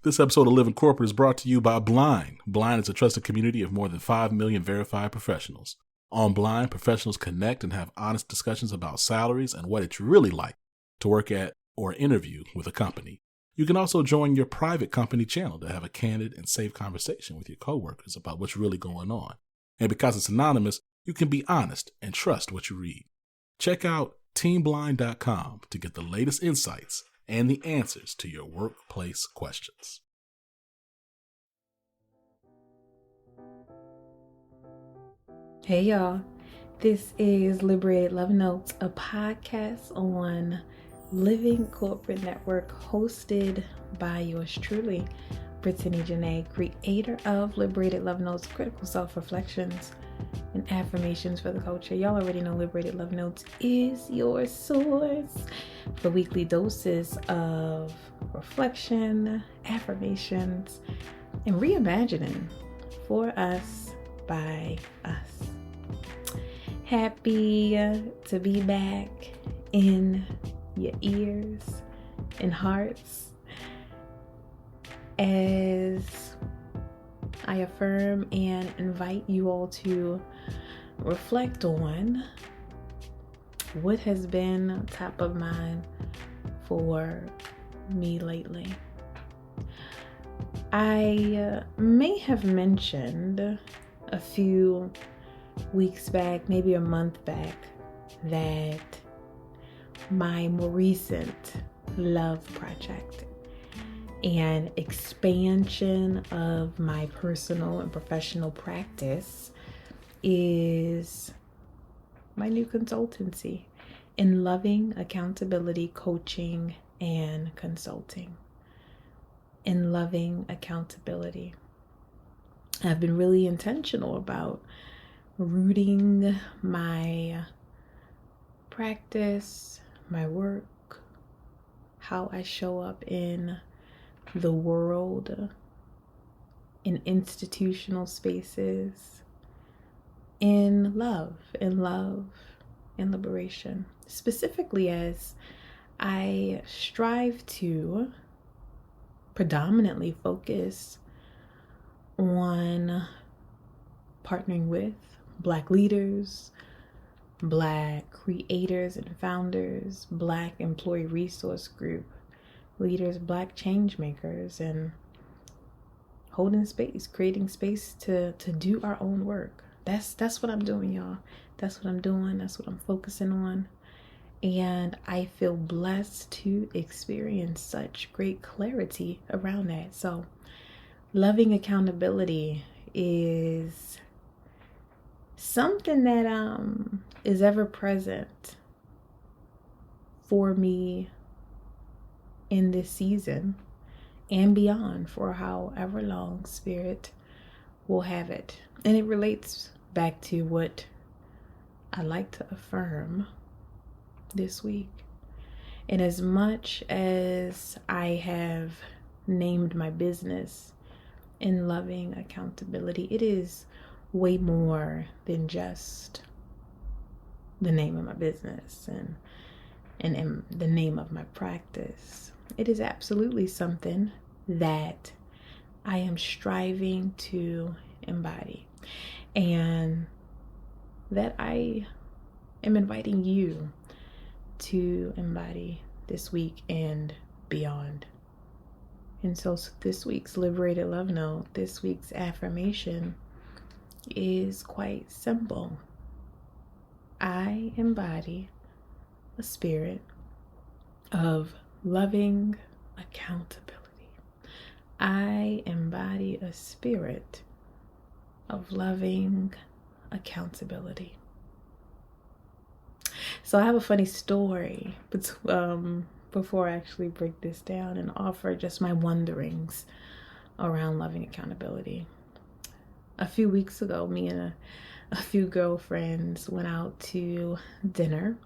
This episode of Living Corporate is brought to you by Blind. Blind is a trusted community of more than 5 million verified professionals. On Blind, professionals connect and have honest discussions about salaries and what it's really like to work at or interview with a company. You can also join your private company channel to have a candid and safe conversation with your coworkers about what's really going on. And because it's anonymous, you can be honest and trust what you read. Check out teamblind.com to get the latest insights and the answers to your workplace questions. Hey y'all, this is Liberated Love Notes, a podcast on Living Corporate Network hosted by yours truly, Brittany Janay, creator of Liberated Love Notes, critical self-reflections and affirmations for the culture. Y'all already know Liberated Love Notes is your source for weekly doses of reflection, affirmations, and reimagining for us by us. Happy to be back in your ears and hearts as I affirm and invite you all to reflect on what has been top of mind for me lately. I may have mentioned a few weeks back, maybe a month back, that my more recent love project and expansion of my personal and professional practice is my new consultancy in loving accountability, coaching, and consulting. In loving accountability, I've been really intentional about rooting my practice, my work, how I show up in the world, in institutional spaces, in love and liberation. Specifically, as I strive to predominantly focus on partnering with Black leaders, Black creators and founders, Black employee resource group leaders, Black change makers, and holding space, creating space to do our own work. That's what I'm doing, y'all. That's what I'm doing. That's what I'm focusing on. And I feel blessed to experience such great clarity around that. So loving accountability is something that is ever present for me in this season and beyond, for however long Spirit will have it. And it relates back to what I like to affirm this week. And as much as I have named my business in loving accountability, it is way more than just the name of my business and the name of my practice. It is absolutely something that I am striving to embody, and that I am inviting you to embody this week and beyond. And so this week's Liberated Love Note, this week's affirmation is quite simple. I embody a spirit of loving accountability. I embody a spirit of loving accountability. So I have a funny story before I actually break this down and offer just my wonderings around loving accountability. A few weeks ago, me and a few girlfriends went out to dinner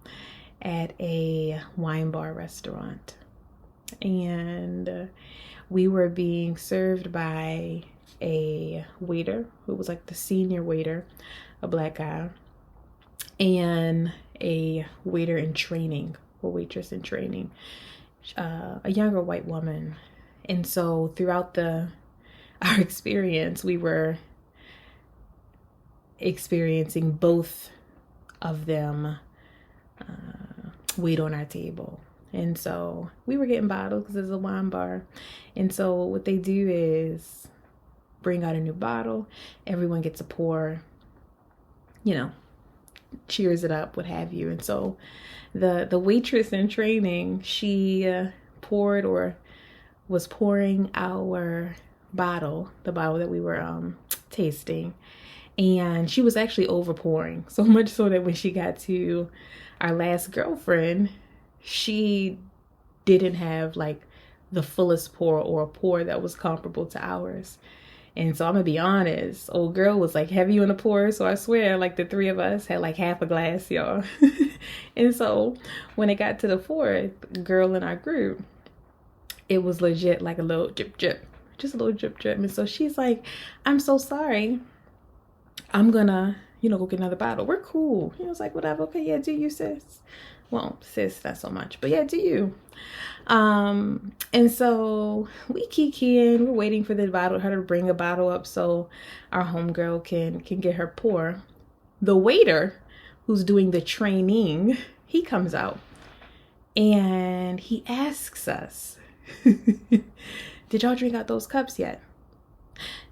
at a wine bar restaurant, and we were being served by a waiter who was like the senior waiter, a Black guy, and a waiter in training or waitress in training, a younger white woman. And so throughout our experience, we were experiencing both of them wait on our table. And so we were getting bottles because it's a wine bar. And so what they do is bring out a new bottle. Everyone gets a pour, cheers it up, what have you. And so the waitress in training, she poured or was pouring our bottle, the bottle that we were tasting. And she was actually over pouring, so much so that when she got to our last girlfriend, she didn't have like the fullest pour or a pour that was comparable to ours. And so I'm gonna be honest, old girl was like heavy on the pour. So I swear like the three of us had like half a glass, y'all. And so when it got to the fourth girl in our group, it was legit like a little drip drip, just a little drip drip. And so she's like, I'm so sorry. I'm gonna, go get another bottle. We're cool. He was like, whatever. Okay, yeah, do you, sis? Well, sis, not so much, but yeah, do you? And so we kikiing, we're waiting for her to bring a bottle up so our homegirl can get her pour. The waiter who's doing the training, he comes out and he asks us, did y'all drink out those cups yet?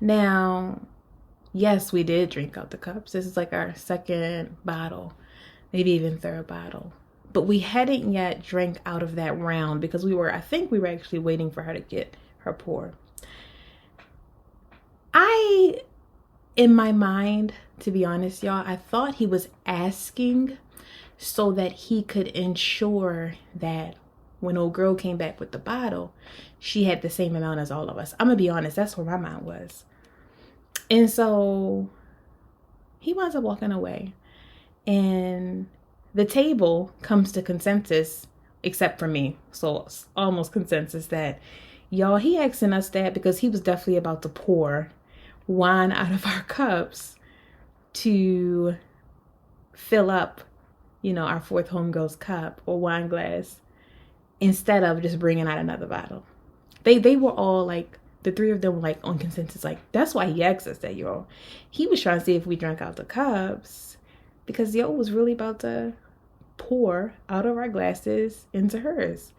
Now, yes, we did drink out the cups. This is like our second bottle, maybe even third bottle. But we hadn't yet drank out of that round because I think we were actually waiting for her to get her pour. In my mind, to be honest, y'all, I thought he was asking so that he could ensure that when old girl came back with the bottle, she had the same amount as all of us. I'm gonna be honest, that's where my mind was. And so he winds up walking away, and the table comes to consensus, except for me. So it's almost consensus that, y'all, he asking us that because he was definitely about to pour wine out of our cups to fill up, our fourth homegirl's cup or wine glass instead of just bringing out another bottle. They were all like, the three of them were like on consensus, like that's why he asked us that, y'all. He was trying to see if we drank out the cups because yo was really about to pour out of our glasses into hers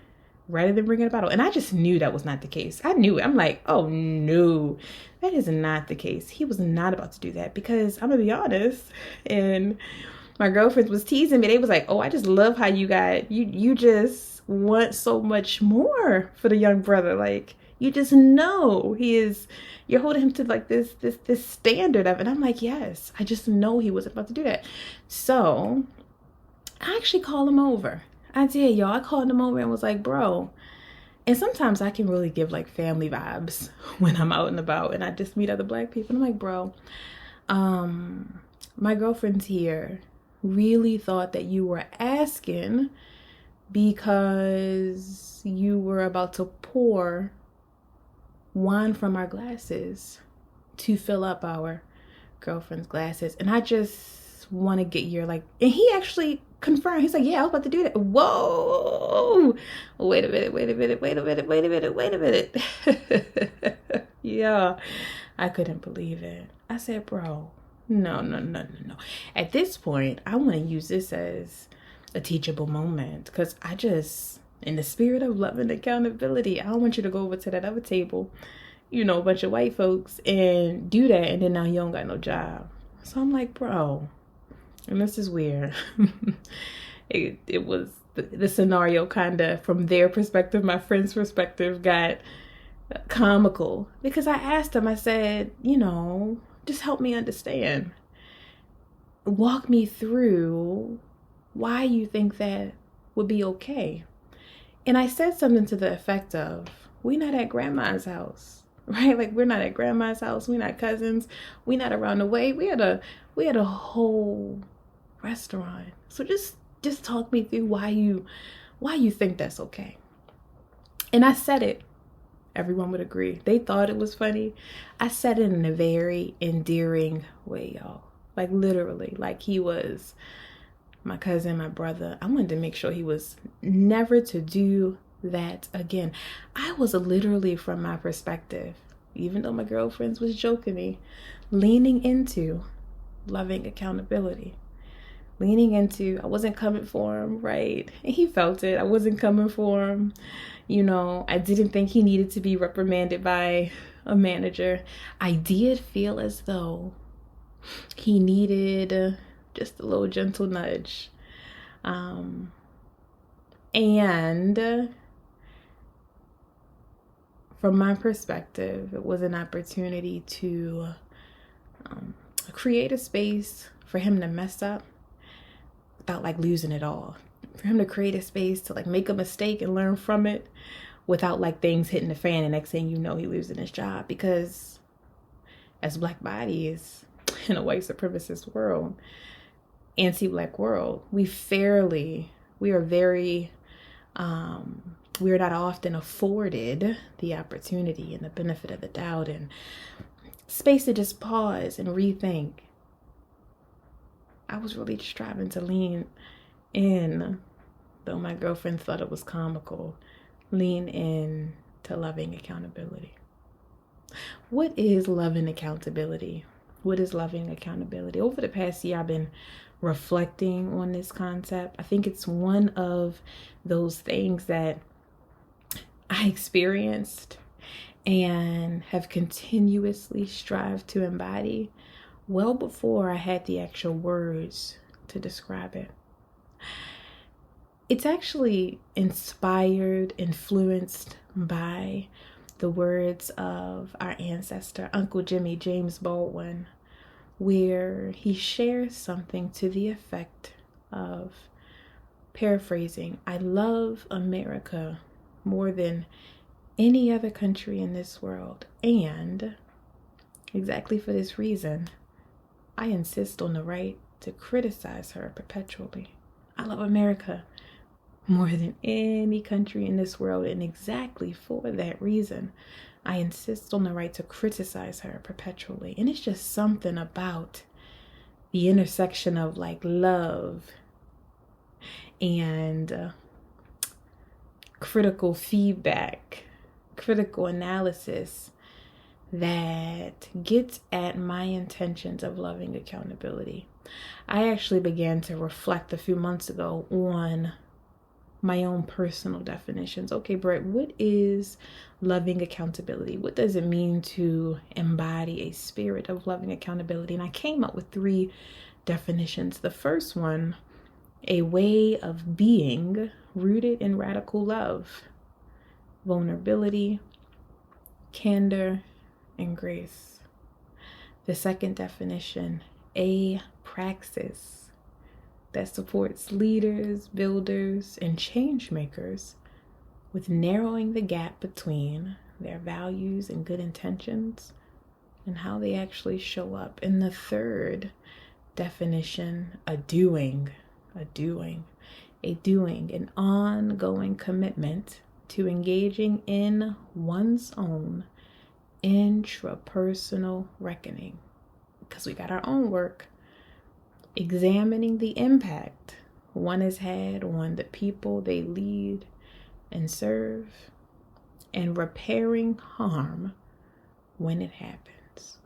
rather than bringing a bottle. And I just knew that was not the case. I knew it. I'm like, oh no, that is not the case. He was not about to do that because I'm gonna be honest, and my girlfriends was teasing me. They was like, oh, I just love how you just want so much more for the young brother. Like, you just know you're holding him to like this standard of it. And I'm like, yes, I just know he wasn't about to do that. So I actually called him over. I did, y'all. I called him over and was like, bro. And sometimes I can really give like family vibes when I'm out and about and I just meet other Black people. I'm like, bro, my girlfriend's here really thought that you were asking because you were about to pour wine from our glasses to fill up our girlfriend's glasses. And I just want to get your and he actually confirmed. He's like, yeah, I was about to do that. Whoa, wait a minute. Yeah, I couldn't believe it. I said, bro, no. At this point, I want to use this as a teachable moment because I just, in the spirit of love and accountability, I don't want you to go over to that other table, a bunch of white folks and do that, and then now you don't got no job. So I'm like, bro, and this is weird. It was the scenario kind of from their perspective, my friend's perspective, got comical because I asked him, I said, just help me understand. Walk me through why you think that would be okay. And I said something to the effect of, we not at grandma's house, right? Like, we're not at grandma's house. We're not cousins. We not around the way. We had a whole restaurant. So just talk me through why you think that's okay. And I said it. Everyone would agree. They thought it was funny. I said it in a very endearing way, y'all. Like, literally, like he was my cousin, my brother. I wanted to make sure he was never to do that again, I was literally, from my perspective, even though my girlfriends was joking me, leaning into loving accountability. Leaning into, I wasn't coming for him, right? And he felt it. I wasn't coming for him. I didn't think he needed to be reprimanded by a manager. I did feel as though he needed just a little gentle nudge. And from my perspective, it was an opportunity to create a space for him to mess up without like losing it all. For him to create a space to like make a mistake and learn from it without like things hitting the fan and next thing you know he losing his job. Because as Black bodies in a white supremacist world, anti-Black world, we are very we are not often afforded the opportunity and the benefit of the doubt and space to just pause and rethink. I was really striving to lean in, though my girlfriend thought it was comical, lean in to loving accountability. What is loving accountability? What is loving accountability? Over the past year, I've been reflecting on this concept. I think it's one of those things that I experienced and have continuously strived to embody well before I had the actual words to describe it. It's actually inspired, influenced by the words of our ancestor, Uncle Jimmy James Baldwin, where he shares something to the effect of, paraphrasing, "I love America more than any other country in this world, and exactly for this reason, I insist on the right to criticize her perpetually. I love America more than any country in this world, and exactly for that reason, I insist on the right to criticize her perpetually." And it's just something about the intersection of like love and critical feedback, critical analysis that gets at my intentions of loving accountability. I actually began to reflect a few months ago on my own personal definitions. Okay, Britt, what is loving accountability? What does it mean to embody a spirit of loving accountability? And I came up with 3 definitions. The first one, a way of being rooted in radical love, vulnerability, candor, and grace. The second definition, a praxis that supports leaders, builders, and change makers with narrowing the gap between their values and good intentions and how they actually show up. And the third definition, a doing, an ongoing commitment to engaging in one's own intrapersonal reckoning, because we got our own work, examining the impact one has had on the people they lead and serve, and repairing harm when it happens.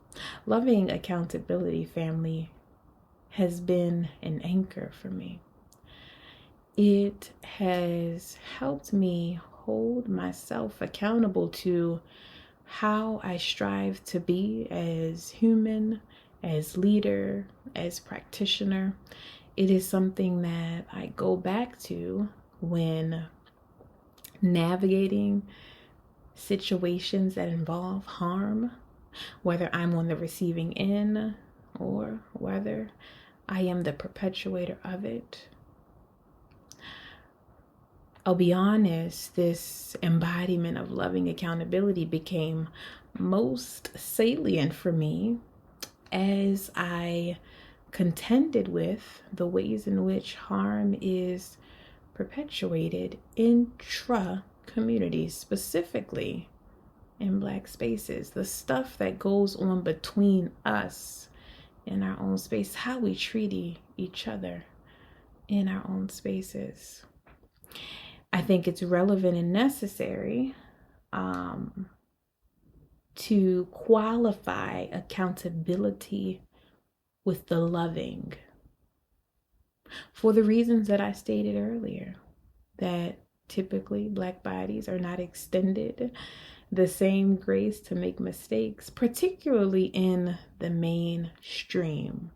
Loving accountability, family, has been an anchor for me. It has helped me hold myself accountable to how I strive to be as human, as leader, as practitioner. It is something that I go back to when navigating situations that involve harm, whether I'm on the receiving end or whether I am the perpetuator of it. I'll be honest, this embodiment of loving accountability became most salient for me as I contended with the ways in which harm is perpetuated intra-communities, specifically in Black spaces. The stuff that goes on between us in our own space, how we treat each other in our own spaces. I think it's relevant and necessary to qualify accountability with the loving, for the reasons that I stated earlier, that typically Black bodies are not extended the same grace to make mistakes, particularly in the mainstream,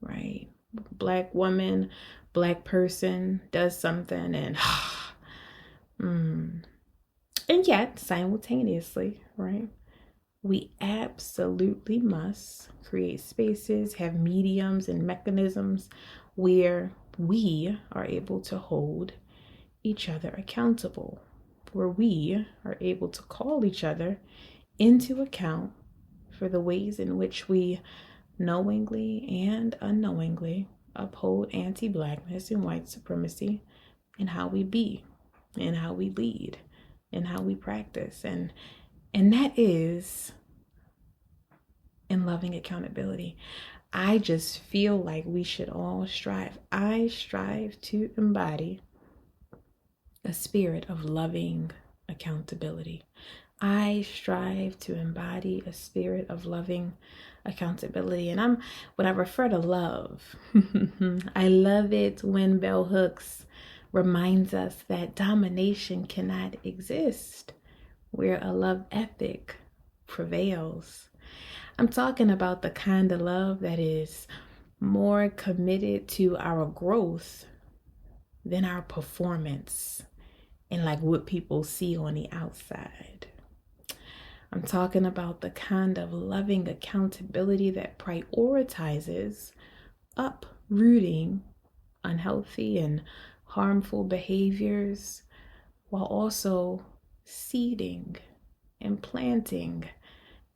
right? Black woman, Black person does something and and yet simultaneously, right, we absolutely must create spaces, have mediums and mechanisms where we are able to hold each other accountable, where we are able to call each other into account for the ways in which we knowingly and unknowingly uphold anti-Blackness and white supremacy, and how we be, and how we lead, and how we practice. And that is in loving accountability. I just feel like we should all strive. I strive to embody a spirit of loving accountability. I strive to embody a spirit of loving accountability. And when I refer to love, I love it when Bell Hooks reminds us that domination cannot exist where a love ethic prevails. I'm talking about the kind of love that is more committed to our growth than our performance and like what people see on the outside. I'm talking about the kind of loving accountability that prioritizes uprooting unhealthy and harmful behaviors while also seeding and planting,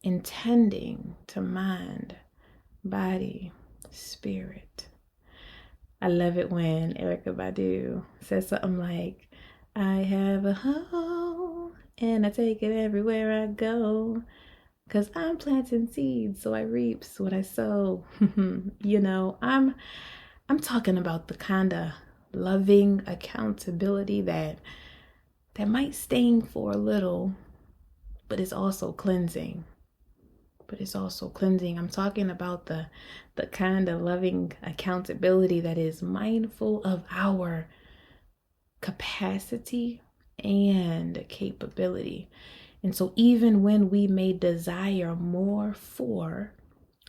intending to mind, body, spirit. I love it when Erykah Badu says something like, I have a hoe and I take it everywhere I go, 'cause I'm planting seeds so I reaps what I sow. You know, I'm talking about the kind of loving accountability that might sting for a little, but it's also cleansing. I'm talking about the kind of loving accountability that is mindful of our capacity and capability. And so even when we may desire more for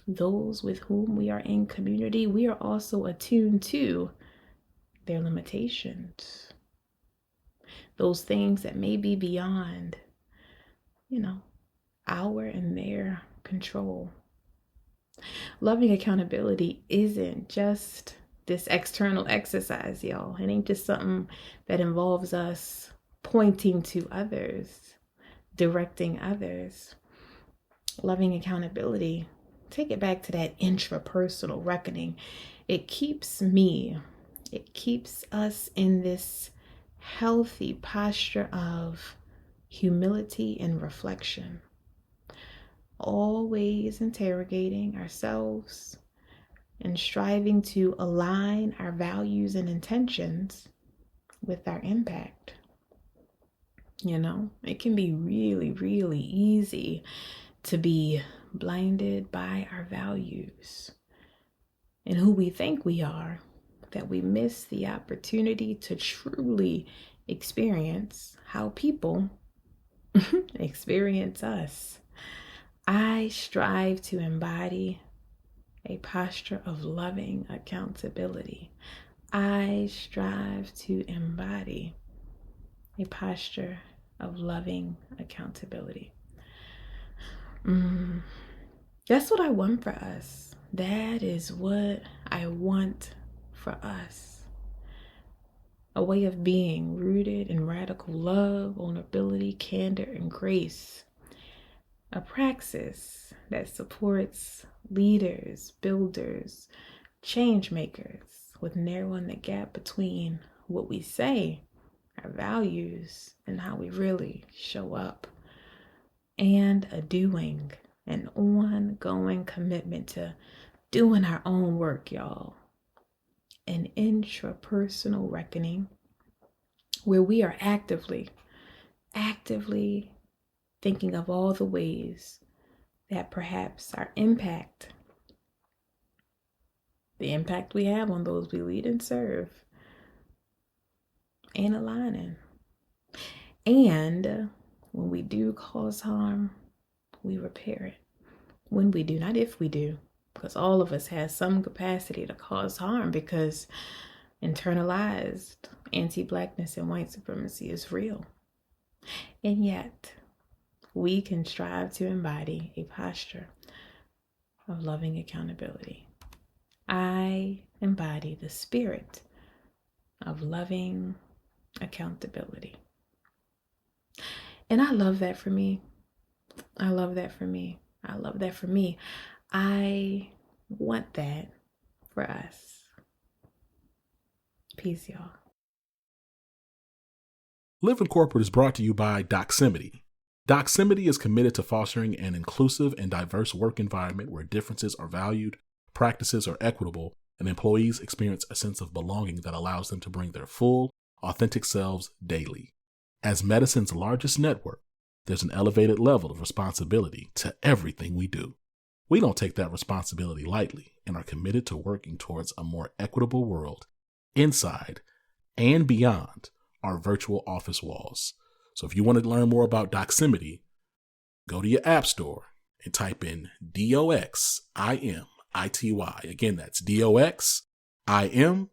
those with whom we are in community, we are also attuned to their limitations, those things that may be beyond, our and their control. Loving accountability isn't just this external exercise, y'all. It ain't just something that involves us pointing to others, directing others. Loving accountability, take it back to that intrapersonal reckoning. It keeps us in this healthy posture of humility and reflection, always interrogating ourselves and striving to align our values and intentions with our impact. It can be really, really easy to be blinded by our values and who we think we are, that we miss the opportunity to truly experience how people experience us. I strive to embody a posture of loving accountability. I strive to embody a posture of loving accountability. That's what I want for us. That is what I want for us. A way of being rooted in radical love, vulnerability, candor, and grace. A praxis that supports leaders, builders, change makers, with narrowing the gap between what we say, our values, and how we really show up. And a doing, an ongoing commitment to doing our own work, y'all. An intrapersonal reckoning where we are actively thinking of all the ways that perhaps our impact, the impact we have on those we lead and serve, ain't aligning. And when we do cause harm, we repair it. When we do, not if we do, because all of us has some capacity to cause harm, because internalized anti-Blackness and white supremacy is real. And yet, we can strive to embody a posture of loving accountability. I embody the spirit of loving accountability. And I love that for me. I love that for me. I love that for me. I want that for us. Peace, y'all. Live in Corporate is brought to you by Doximity. Doximity is committed to fostering an inclusive and diverse work environment where differences are valued, practices are equitable, and employees experience a sense of belonging that allows them to bring their full, authentic selves daily. As medicine's largest network, there's an elevated level of responsibility to everything we do. We don't take that responsibility lightly and are committed to working towards a more equitable world inside and beyond our virtual office walls. So if you want to learn more about Doximity, go to your app store and type in DOXIMITY. Again, that's DOXIMITY.